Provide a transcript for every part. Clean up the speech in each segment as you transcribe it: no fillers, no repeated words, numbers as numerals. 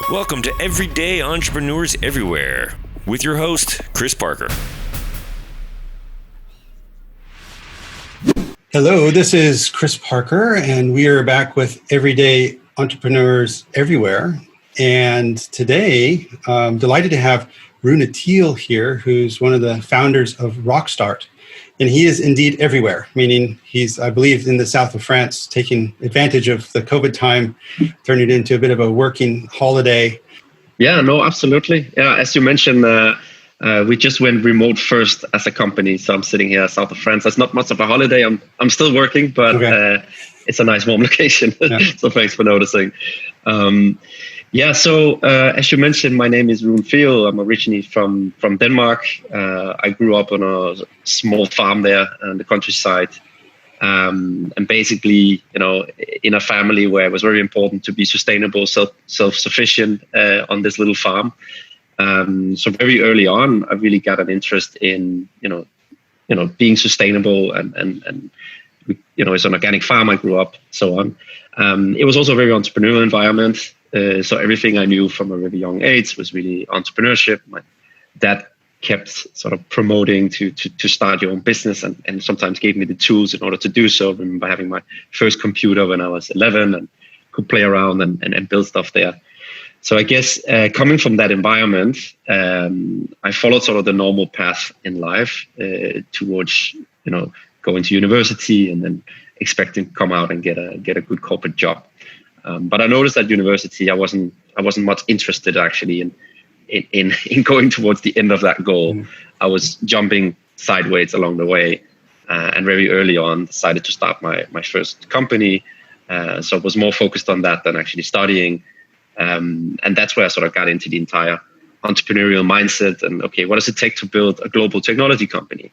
Welcome to Everyday Entrepreneurs Everywhere with your host, Chris Parker. Hello, this is Chris Parker, and we are back with Everyday Entrepreneurs Everywhere. And today, I'm delighted to have Rune Theill here, who's one of the founders of Rockstart. And he is indeed everywhere, meaning he's, I believe, in the south of France, taking advantage of the COVID time, turning it into a bit of a working holiday. Yeah, no, absolutely. Yeah, as you mentioned, we just went remote first as a company. So I'm sitting here south of France. That's not much of a holiday. I'm still working, but it's a nice warm location. Yeah. So thanks for noticing. So as you mentioned, my name is Rune Theill. I'm originally from Denmark. I grew up on a small farm there in the countryside. And basically, in a family where it was very important to be sustainable, self-sufficient on this little farm. So very early on, I really got an interest in, being sustainable and it's an organic farm I grew up, so on. It was also a very entrepreneurial environment. So everything I knew from a really young age was really entrepreneurship. My dad kept sort of promoting to start your own business and sometimes gave me the tools in order to do so. I remember having my first computer when I was 11 and could play around and build stuff there. So I guess coming from that environment, I followed sort of the normal path in life towards, going to university and then expecting to come out and get a good corporate job. But I noticed at university, I wasn't much interested actually in going towards the end of that goal. Mm. I was jumping sideways along the way, and very early on decided to start my first company. So I was more focused on that than actually studying. And that's where I sort of got into the entire entrepreneurial mindset and, okay, what does it take to build a global technology company?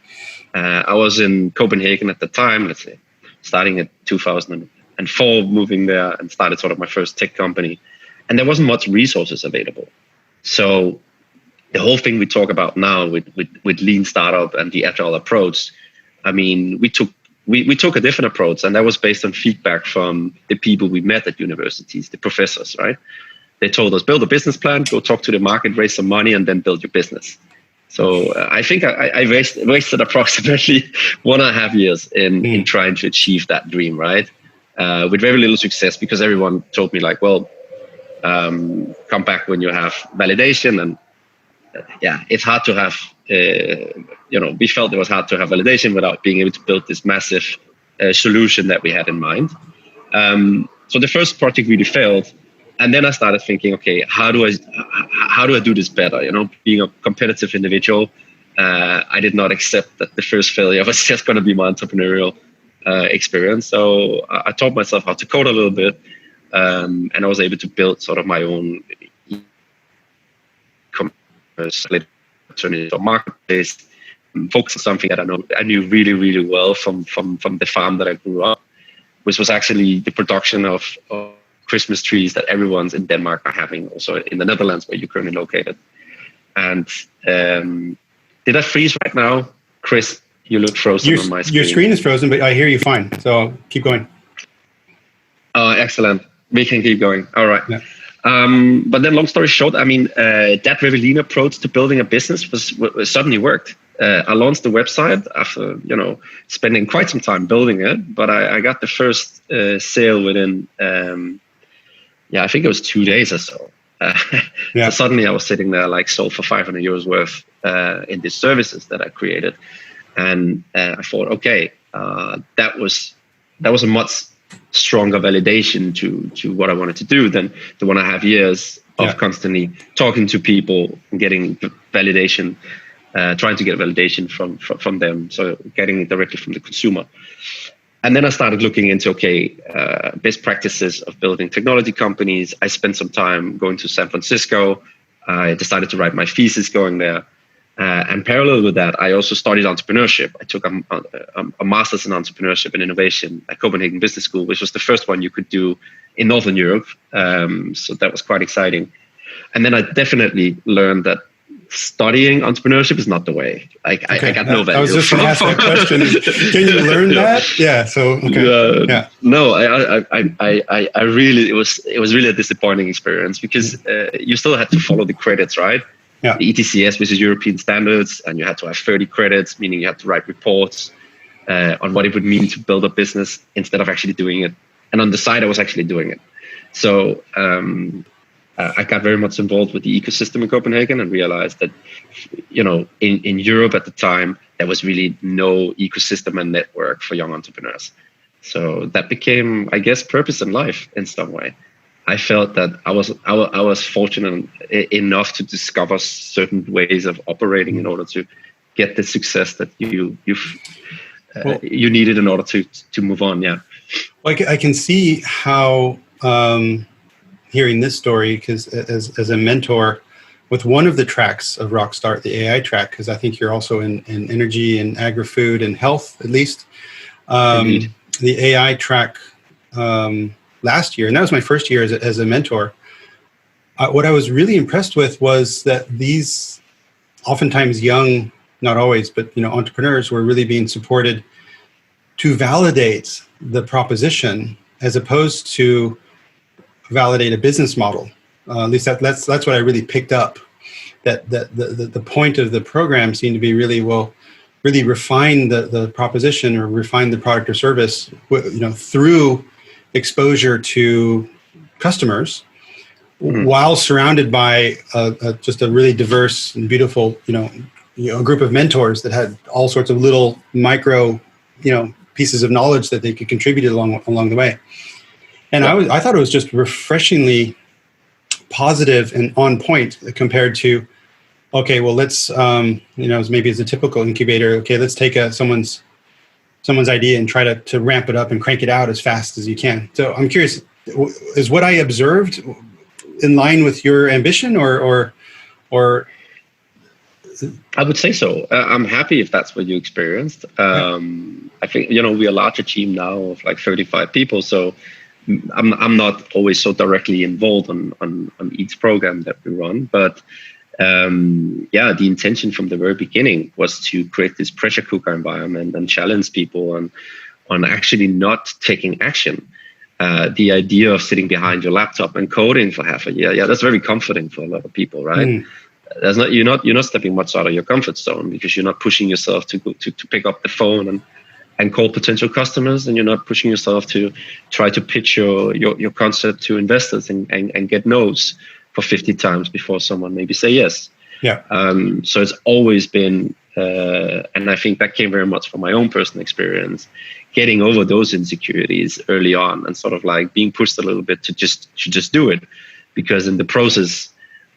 I was in Copenhagen at the time, let's say, starting at 2004, moving there and started sort of my first tech company. And there wasn't much resources available. So the whole thing we talk about now with lean startup and the agile approach, I mean, we took a different approach, and that was based on feedback from the people we met at universities, the professors, right? They told us, build a business plan, go talk to the market, raise some money, and then build your business. So I think I wasted approximately 1.5 years in trying to achieve that dream, right? With very little success, because everyone told me like, well, come back when you have validation. And it's hard to have, we felt it was hard to have validation without being able to build this massive solution that we had in mind. So the first project really failed. And then I started thinking, okay, how do I do this better? Being a competitive individual, I did not accept that the first failure was just going to be my entrepreneurial experience. So I taught myself how to code a little bit. And I was able to build sort of my own e-commerce, turn it into a marketplace, focus on something that I knew really, really well from the farm that I grew up, which was actually the production of Christmas trees that everyone's in Denmark are having, also in the Netherlands where you're currently located. And did I freeze right now? Chris, you look frozen on my screen. Your screen is frozen, but I hear you fine. So keep going. Oh, excellent. We can keep going. All right. Yeah. But then long story short, I mean, that very lean approach to building a business was suddenly worked. I launched the website after, spending quite some time building it, but I got the first sale within, I think it was 2 days or so. So suddenly I was sitting there like sold for 500 euros worth in these services that I created. And I thought, okay, that was a much stronger validation to what I wanted to do than the 1.5 years of constantly talking to people and getting validation, trying to get validation from them. So getting it directly from the consumer. And then I started looking into, best practices of building technology companies. I spent some time going to San Francisco. I decided to write my thesis going there. And parallel with that, I also studied entrepreneurship. I took a master's in entrepreneurship and innovation at Copenhagen Business School, which was the first one you could do in Northern Europe. So that was quite exciting. And then I definitely learned that studying entrepreneurship is not the way. Like I got no value. I was just going to ask that question. Can you learn that? Yeah. So okay. No, I really it was really a disappointing experience because you still had to follow the credits, right? Yeah. The ETCS, which is European standards, and you had to have 30 credits, meaning you had to write reports on what it would mean to build a business instead of actually doing it. And on the side, I was actually doing it. So I got very much involved with the ecosystem in Copenhagen and realized that, in Europe at the time, there was really no ecosystem and network for young entrepreneurs. So that became, I guess, purpose in life in some way. I felt that I was fortunate enough to discover certain ways of operating in order to get the success that you needed in order to move on. Yeah. Well, I can see how hearing this story, because as a mentor with one of the tracks of Rockstart, the AI track, because I think you're also in energy and agri-food and health, at least. The AI track last year, and that was my first year as a mentor. What I was really impressed with was that these oftentimes young, not always, but entrepreneurs were really being supported to validate the proposition as opposed to validate a business model. At least that's what I really picked up. That the point of the program seemed to be really refine the proposition or refine the product or service, through exposure to customers, while surrounded by just a really diverse and beautiful, a group of mentors that had all sorts of little micro, pieces of knowledge that they could contribute along the way. And I thought it was just refreshingly positive and on point compared to, okay, well, let's, maybe as a typical incubator, okay, let's take someone's idea and try to ramp it up and crank it out as fast as you can. So I'm curious, is what I observed in line with your ambition or? I would say so. I'm happy if that's what you experienced. I think, we're a larger team now of like 35 people. So I'm not always so directly involved on each program that we run, but the intention from the very beginning was to create this pressure cooker environment and challenge people on actually not taking action. The idea of sitting behind your laptop and coding for half a year, that's very comforting for a lot of people, right? You're not stepping much out of your comfort zone because you're not pushing yourself to pick up the phone and call potential customers, and you're not pushing yourself to try to pitch your concept to investors and get no's for 50 times before someone maybe say yes. Yeah. So it's always been, and I think that came very much from my own personal experience, getting over those insecurities early on and sort of like being pushed a little bit to just do it, because in the process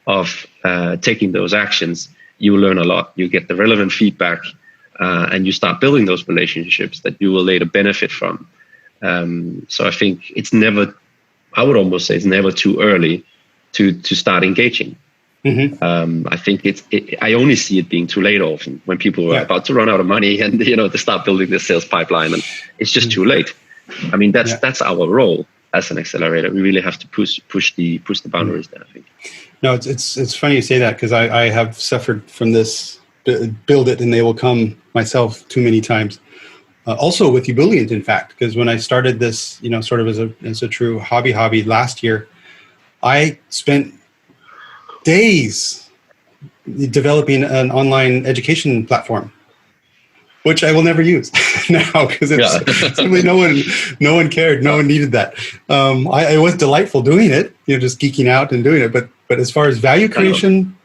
of taking those actions, you learn a lot. You get the relevant feedback, and you start building those relationships that you will later benefit from. So I think I would almost say it's never too early to start engaging. I think I only see it being too late often when people are about to run out of money and to start building the sales pipeline, and it's just too late. I mean, that's our role as an accelerator. We really have to push the boundaries there, I think. No, it's funny you say that, because I have suffered from this build it and they will come myself too many times. Also with ebullience, in fact, because when I started this, sort of as a true hobby last year, I spent days developing an online education platform, which I will never use now because simply no one cared, no one needed that. It was delightful doing it, just geeking out and doing it. But as far as value creation,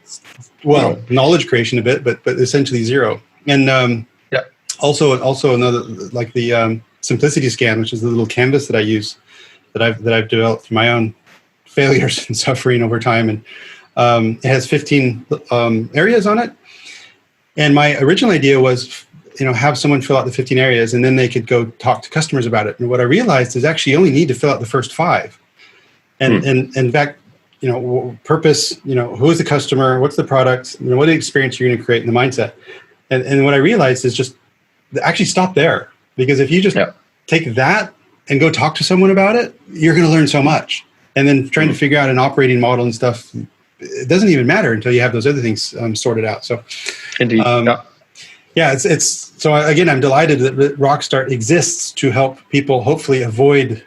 knowledge creation a bit, but essentially zero. And also another, like the simplicity scan, which is the little canvas that I use, that I've developed for my own failures and suffering over time, and it has 15 areas on it. And my original idea was, have someone fill out the 15 areas, and then they could go talk to customers about it. And what I realized is actually you only need to fill out the first 5. And in fact, purpose, who is the customer, what's the product, what the experience you're going to create, and the mindset. And what I realized is just actually stop there, because if you just take that and go talk to someone about it, you're going to learn so much. And then trying to figure out an operating model and stuff it doesn't even matter until you have those other things sorted out. So, Indeed. It's so again, I'm delighted that Rockstart exists to help people hopefully avoid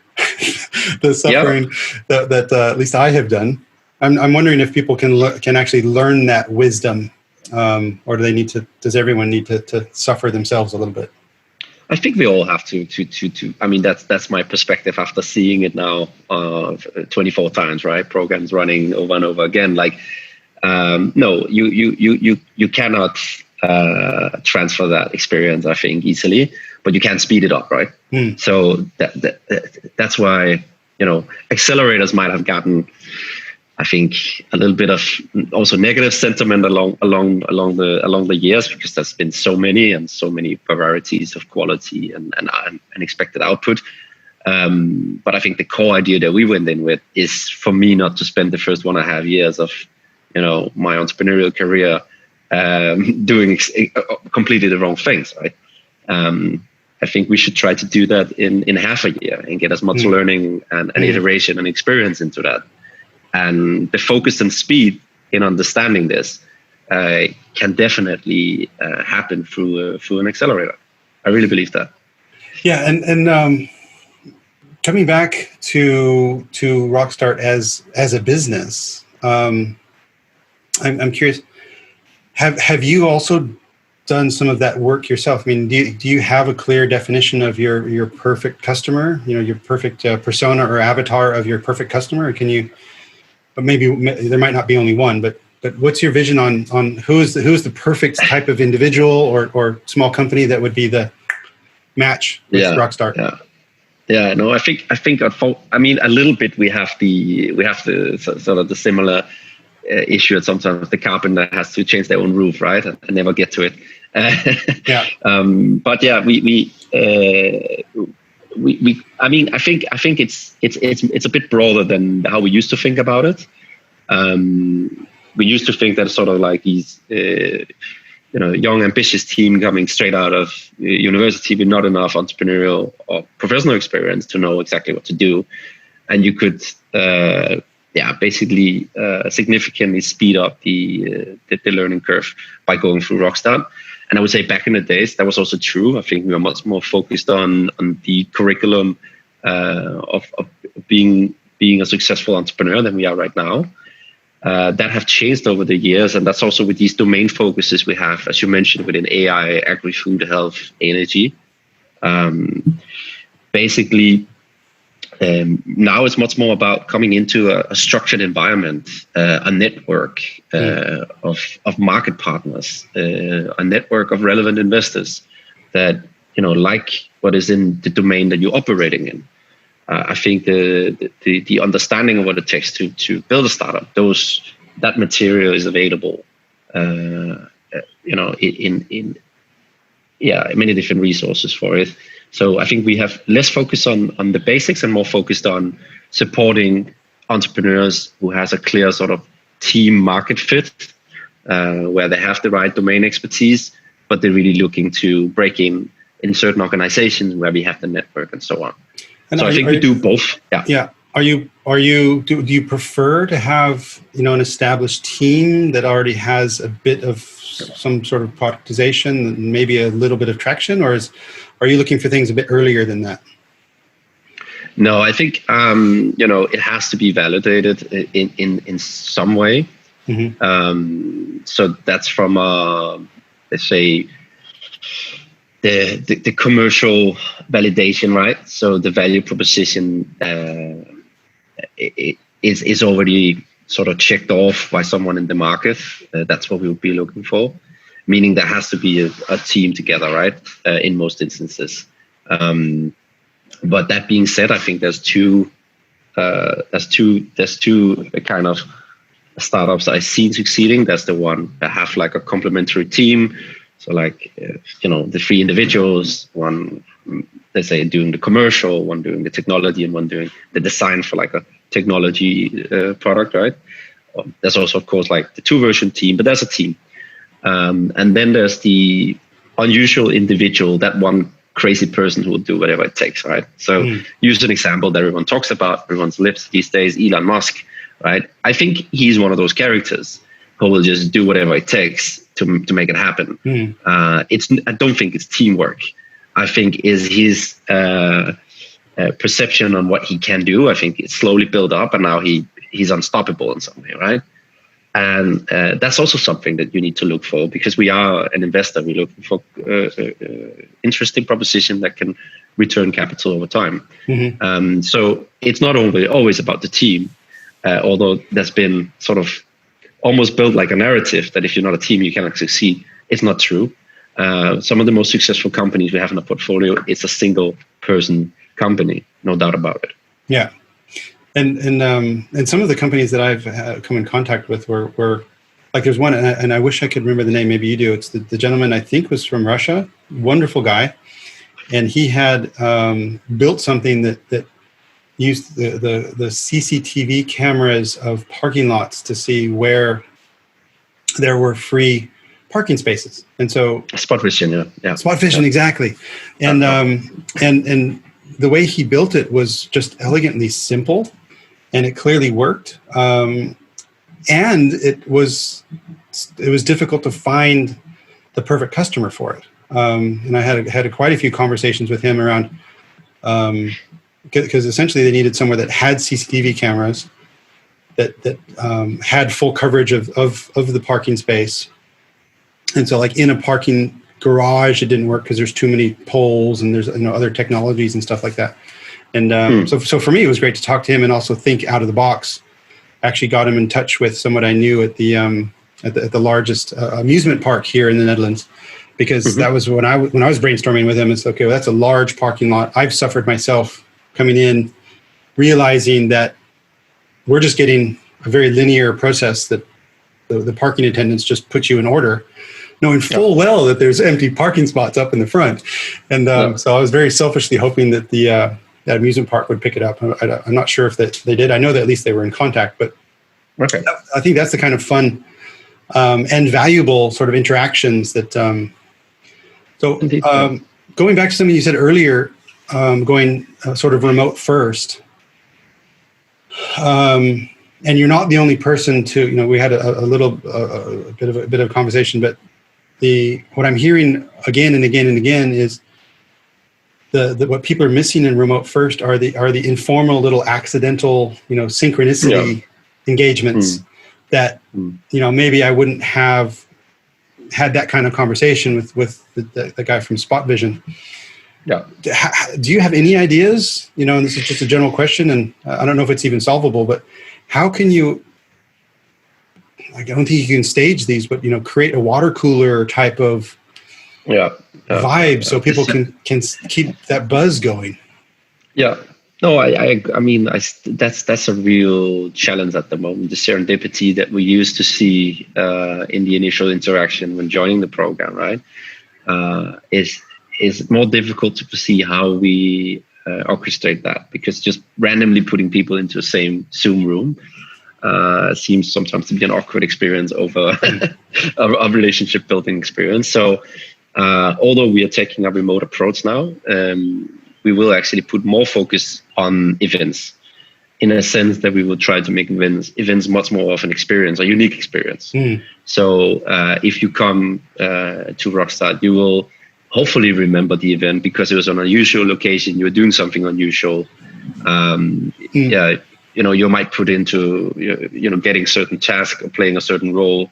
the suffering that at least I have done. I'm wondering if people can actually learn that wisdom, or does everyone need to suffer themselves a little bit? I think we all have to. I mean, that's my perspective after seeing it now 24 times, right? Programs running over and over again. Like, no, you cannot transfer that experience, I think, easily, but you can speed it up, right? So that's why, accelerators might have gotten, I think, a little bit of also negative sentiment along the years, because there's been so many varieties of quality and expected output. But I think the core idea that we went in with is for me not to spend the first 1.5 years of my entrepreneurial career doing completely the wrong things, right? I think we should try to do that in half a year and get as much learning and iteration and experience into that. And the focus and speed in understanding this can definitely happen through an accelerator. I really believe that. Yeah, and coming back to Rockstart as a business, I'm curious. Have you also done some of that work yourself? I mean, do you have a clear definition of your perfect customer? Your perfect persona or avatar of your perfect customer? Or can you? But maybe there might not be only one. But what's your vision on who's the perfect type of individual or small company that would be the match with Rockstart? Yeah. No, I think I mean, a little bit we have the sort of the similar issue that sometimes the carpenter has to change their own roof, right, and never get to it. But yeah, we I mean, I think it's a bit broader than how we used to think about it. We used to think that sort of like these young ambitious team coming straight out of university with not enough entrepreneurial or professional experience to know exactly what to do, and you could basically significantly speed up the learning curve by going through Rockstart. And I would say back in the days, that was also true. I think we were much more focused on the curriculum of being a successful entrepreneur than we are right now. That have changed over the years. And that's also with these domain focuses we have, as you mentioned, within AI, agri-food, health, energy. Basically, now it's much more about coming into a structured environment, a network of market partners, a network of relevant investors that like what is in the domain that you're operating in. I think the understanding of what it takes to build a startup, that material is available, in many different resources for it. So I think we have less focus on the basics and more focused on supporting entrepreneurs who has a clear sort of team market fit, where they have the right domain expertise, but they're really looking to break in certain organizations where we have the network and so on. And so I think we do both. Yeah. Do you prefer to have an established team that already has a bit of some sort of productization and maybe a little bit of traction, or are you looking for things a bit earlier than that? No, I think it has to be validated in some way. Mm-hmm. So that's from let's say the commercial validation, right? So the value proposition is already sort of checked off by someone in the market. That's what we would be looking for. Meaning there has to be a team together, right? In most instances. But that being said, I think there's two kind of startups I've seen succeeding. That's the one that have like a complementary team. So like, the 3 individuals, one, let's say, doing the commercial, one doing the technology, and one doing the design for like a technology product, right? There's also, of course, like the 2-version team, but there's a team. And then there's the unusual individual, that one crazy person who will do whatever it takes, right? So use an example that everyone talks about, everyone's lips these days, Elon Musk. right? I think he's one of those characters who will just do whatever it takes to make it happen. I don't think it's teamwork. I think is his perception on what he can do. I think it's slowly built up, and now he's unstoppable in some way, right? And that's also something that you need to look for, because we are an investor. We're looking for interesting proposition that can return capital over time. So it's not always about the team, although there's been sort of almost built like a narrative that if you're not a team, you cannot succeed. It's not true. Some of the most successful companies we have in our portfolio, it's a single person company, no doubt about it. Yeah. And some of the companies that I've come in contact with were like, there's one, and I wish I could remember the name. Maybe you do. It's the gentleman, I think, was from Russia. Wonderful guy. And he had built something that used the CCTV cameras of parking lots to see where there were free parking spaces. And so Spotvision, yeah. Spotvision, yeah. Exactly. And and the way he built it was just elegantly simple, and it clearly worked. And it was difficult to find the perfect customer for it. And I had quite a few conversations with him around, because essentially they needed somewhere that had CCTV cameras, that had full coverage of the parking space. And so, like, in a parking garage, it didn't work because there's too many poles, and there's other technologies and stuff like that. And so for me, it was great to talk to him and also think out of the box. Actually got him in touch with someone I knew at the largest amusement park here in the Netherlands, because that was when I was brainstorming with him. It's okay, well, that's a large parking lot. I've suffered myself coming in, realizing that we're just getting a very linear process, that the parking attendants just put you in order, knowing full well that there's empty parking spots up in the front. And so I was very selfishly hoping that that amusement park would pick it up. I'm not sure if they did. I know that at least they were in contact, but I think that's the kind of fun and valuable sort of interactions that. Going back to something you said earlier, going sort of remote first, and you're not the only person to. We had a bit of conversation, but what I'm hearing again and again and again is what people are missing in remote first are the informal little accidental synchronicity engagements that maybe I wouldn't have had that kind of conversation with the guy from Spotvision. Yeah. Do you have any ideas? And this is just a general question, and I don't know if it's even solvable, but how can you? I don't think you can stage these, but create a water cooler type of vibe so people can keep that buzz going. Yeah. No, I mean, that's a real challenge at the moment. The serendipity that we used to see in the initial interaction when joining the program, right, is more difficult to foresee how we orchestrate that, because just randomly putting people into the same Zoom room seems sometimes to be an awkward experience over a relationship building experience. So although we are taking a remote approach now, we will actually put more focus on events, in a sense that we will try to make events much more of an experience, a unique experience. So if you come to Rockstart, you will hopefully remember the event because it was on an unusual location. You were doing something unusual. You might put into getting certain task or playing a certain role.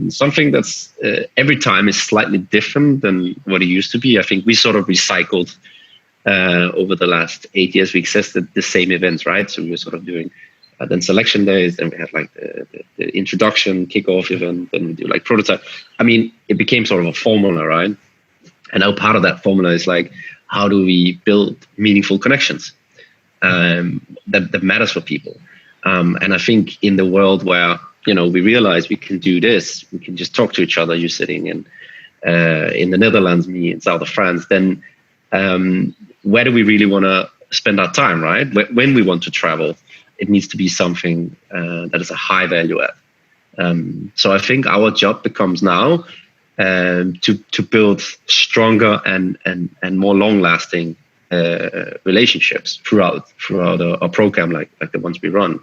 Something that's every time is slightly different than what it used to be. I think we sort of recycled over the last 8 years. We existed the same events, right? So we were sort of doing then selection days, then we had like the introduction, kickoff event, then we do like prototype. I mean, it became sort of a formula, right? And now part of that formula is like, how do we build meaningful connections that matters for people? And I think in the world where we realize we can do this, we can just talk to each other. You're sitting in the Netherlands, me in south of France. Then where do we really want to spend our time, right? When we want to travel, it needs to be something that is a high value add. So I think our job becomes now to build stronger and more long lasting relationships throughout a program like the ones we run.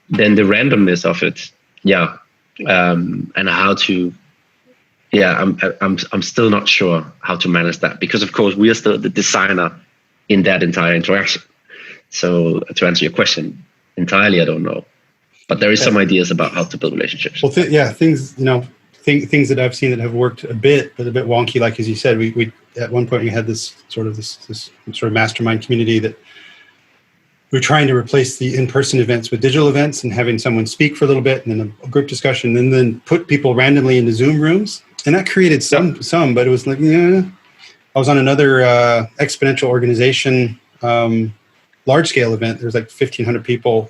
then the randomness of it, and how to, I'm still not sure how to manage that, because of course we are still the designer in that entire interaction. So to answer your question entirely, I don't know, but there is some ideas about how to build relationships. Well, things that I've seen that have worked a bit, but a bit wonky. Like as you said, we at one point we had this sort of mastermind community that we're trying to replace the in-person events with digital events, and having someone speak for a little bit, and then a group discussion, and then put people randomly into Zoom rooms, and that created some, but it was like, I was on another exponential organization large-scale event. There's like 1,500 people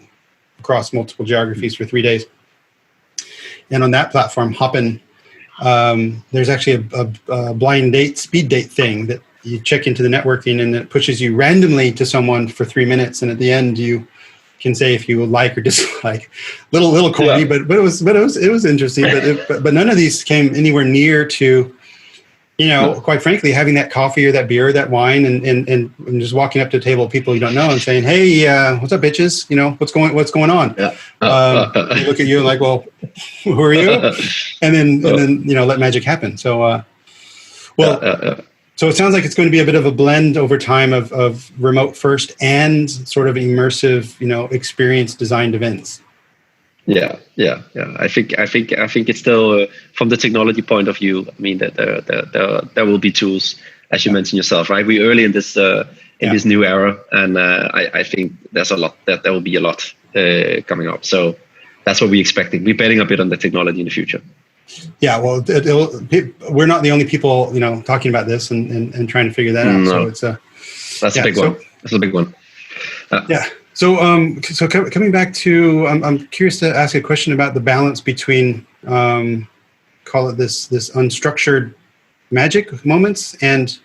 across multiple geographies for 3 days. And on that platform, Hopin, there's actually a blind date, speed date thing that you check into the networking, and it pushes you randomly to someone for 3 minutes. And at the end, you can say if you like or dislike. Little corny, but it was interesting. But none of these came anywhere near to, quite frankly, having that coffee or that beer or that wine, and just walking up to a table of people you don't know and saying, "Hey, what's up, bitches? What's going on?" They look at you and like, "Well, who are you?" And then let magic happen. So, so it sounds like it's going to be a bit of a blend over time of remote first and sort of immersive, experience designed events. Yeah. I think it's still from the technology point of view. I mean, that there will be tools, as you mentioned yourself, right? We're early in this this new era, and I think there's a lot that there will be a lot coming up. So that's what we're expecting. We're betting a bit on the technology in the future. Yeah, well, we're not the only people, talking about this and trying to figure that out. No. So that's a big one. That's a big one. So coming back to, I'm curious to ask a question about the balance between, call it this unstructured magic moments and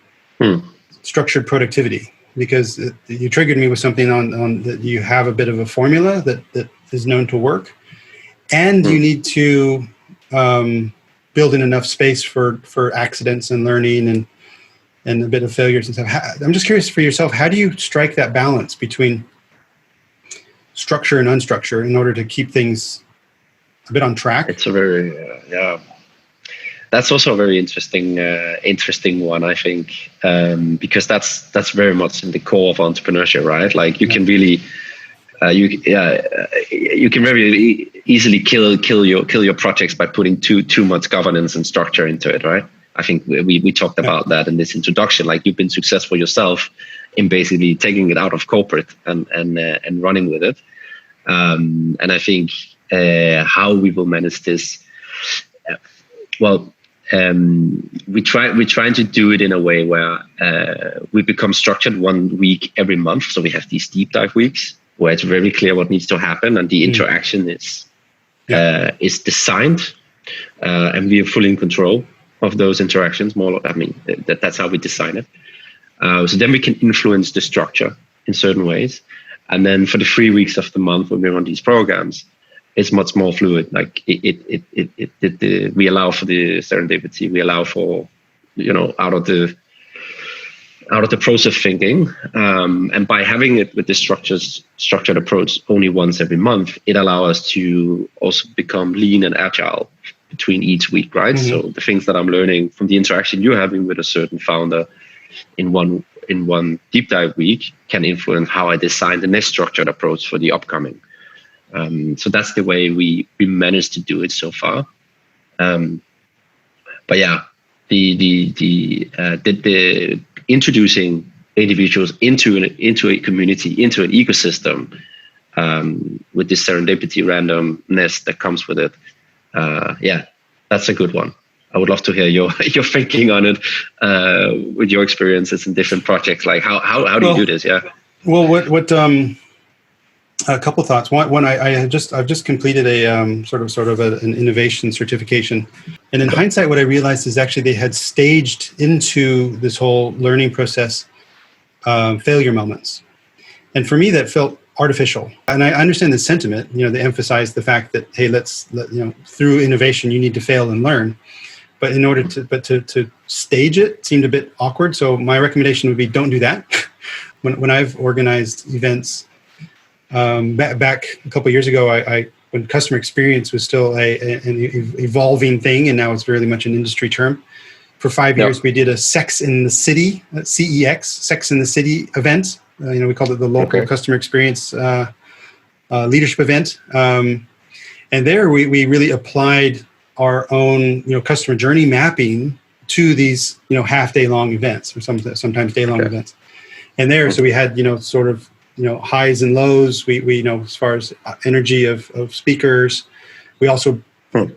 structured productivity, because you triggered me with something on that you have a bit of a formula that is known to work, and you need to build in enough space for accidents and learning and a bit of failures and stuff. I'm just curious for yourself, how do you strike that balance between structure and unstructure in order to keep things a bit on track? It's a very, that's also a very interesting one, I think, because that's very much in the core of entrepreneurship, right? Like you can really, you can very easily kill your projects by putting too much governance and structure into it, right? I think we talked about that in this introduction. Like you've been successful yourself in basically taking it out of corporate and running with it. And I think how we will manage this, we're trying to do it in a way where we become structured 1 week every month. So we have these deep dive weeks where it's very clear what needs to happen, and the interaction is designed, and we are fully in control of those interactions. That's how we design it. So then we can influence the structure in certain ways. And then for the 3 weeks of the month when we run these programs, it's much more fluid. Like we allow for the serendipity. We allow for, out of the process thinking. And by having it with the structured approach only once every month, it allows us to also become lean and agile between each week, right? Mm-hmm. So the things that I'm learning from the interaction you're having with a certain founder in one deep dive week can influence how I design the next structured approach for the upcoming. So that's the way we managed to do it so far. But yeah, the introducing individuals into a community, into an ecosystem, with this serendipity randomness that comes with it. That's a good one. I would love to hear your thinking on it, with your experiences in different projects. Like how do you do this? Yeah. Well, what a couple of thoughts. One, I've just completed a sort of an innovation certification, and in hindsight, what I realized is actually they had staged into this whole learning process failure moments, and for me that felt artificial. And I understand the sentiment. They emphasize the fact that hey, through innovation you need to fail and learn, but in order to stage it seemed a bit awkward. So my recommendation would be don't do that. When I've organized events, back a couple of years ago, I when customer experience was still an evolving thing, and now it's very much an industry term. For 5 years, we did a Sex in the City, CEX, Sex in the City event. We called it the local customer experience leadership event. And there we really applied our own, customer journey mapping to these, half day long events, or sometimes day long events. And there, so we had, sort of, highs and lows. We as far as energy of speakers, we also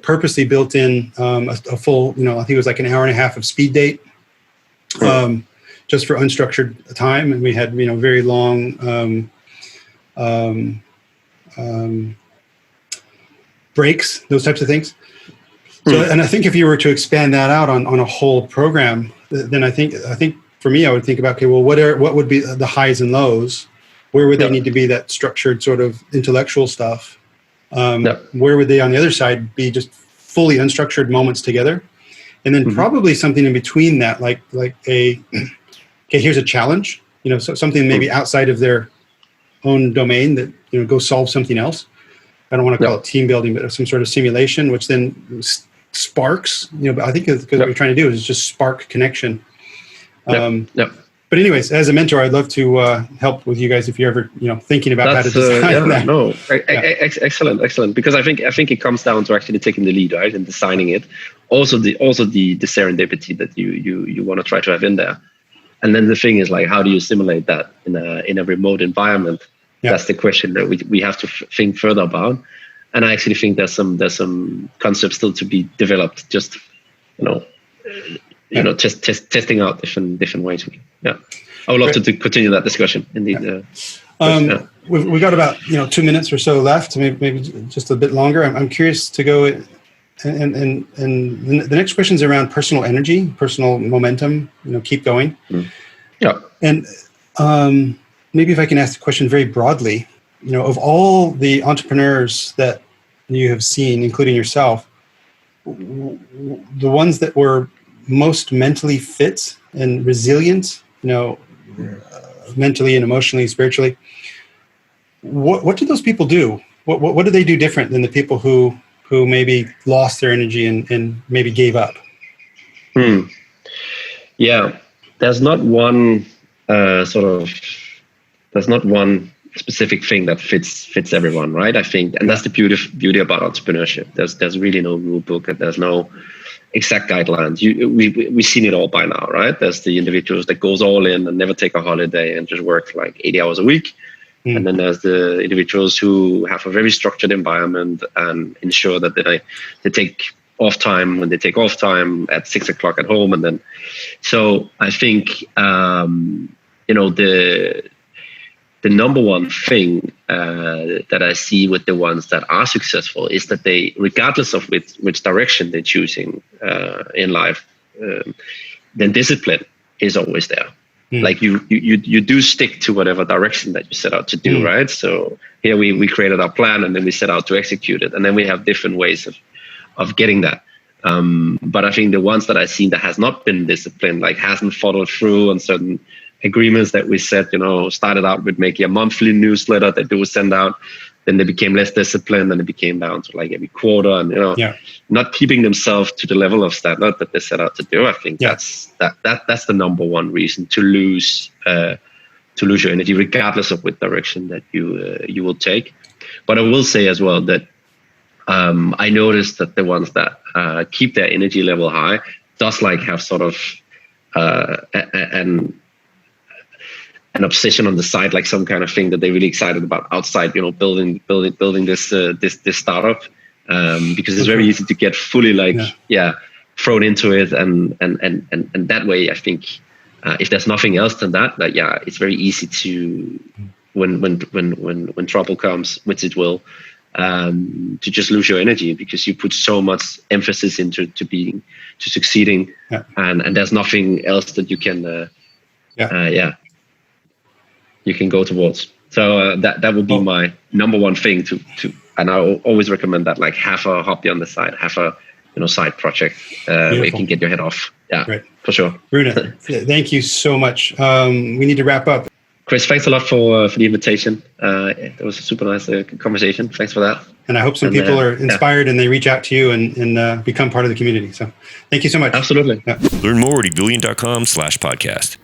purposely built in a full, I think it was like an hour and a half of speed date, just for unstructured time. And we had, very long breaks, those types of things. So, and I think if you were to expand that out on a whole program, then I think for me, I would think about, okay, well, what would be the highs and lows? Where would they need to be that structured sort of intellectual stuff? Where would they on the other side be just fully unstructured moments together? And then probably something in between that, like okay, here's a challenge, so something maybe outside of their own domain that, go solve something else. I don't want to call it team building, but some sort of simulation, which then sparks, but I think because what we're trying to do is just spark connection. But anyways, as a mentor, I'd love to help with you guys if you're ever, thinking about how to design that. No, excellent. Because I think it comes down to actually taking the lead, right, and designing it. Also the serendipity that you want to try to have in there. And then the thing is, like, how do you simulate that in a remote environment? That's the question that we have to think further about. And I actually think there's some concepts still to be developed. Just testing out different ways. I would love to continue that discussion. Indeed. We got about 2 minutes or so left, maybe just a bit longer. I'm curious to go, and the next question is around personal energy, personal momentum. Keep going. And maybe if I can ask the question very broadly, of all the entrepreneurs that you have seen, including yourself, the ones that were most mentally fit and resilient, mentally and emotionally, spiritually, what did those people do? What did they do different than the people who maybe lost their energy and maybe gave up? Yeah, there's not one there's not one specific thing that fits everyone, right? I think, and that's the beauty about entrepreneurship. There's really no rule book, and there's no exact guidelines. We've seen it all by now, right? There's the individuals that goes all in and never take a holiday and just work like 80 hours a week. And then there's the individuals who have a very structured environment and ensure that they take off time when they take off time at 6 o'clock at home. And then, so I think, the number one thing that I see with the ones that are successful is that they, regardless of which direction they're choosing in life, then discipline is always there. Like you do stick to whatever direction that you set out to do, right? So here we created our plan and then we set out to execute it, and then we have different ways of getting that. But I think the ones that I've seen that has not been disciplined, like hasn't followed through on certain agreements that we set, started out with making a monthly newsletter that they would send out, then they became less disciplined and it became down to like every quarter, and not keeping themselves to the level of standard that they set out to do. I think that's the number one reason to lose your energy, regardless of what direction that you will take. But I will say as well that I noticed that the ones that keep their energy level high does like have sort of an obsession on the side, like some kind of thing that they're really excited about outside, building this startup, because it's very easy to get fully thrown into it, and that way I think if there's nothing else than that, it's very easy to when trouble comes, which it will, to just lose your energy because you put so much emphasis into succeeding, and there's nothing else that you can you can go towards. So that would be my number one thing to and I always recommend that, like, have a hobby on the side, have a side project where you can get your head off. Yeah, great. For sure. Rune, thank you so much. We need to wrap up. Chris, thanks a lot for the invitation. It was a super nice conversation. Thanks for that. And I hope some people are inspired and they reach out to you and become part of the community. So thank you so much. Absolutely. Yeah. Learn more at evillian.com/podcast.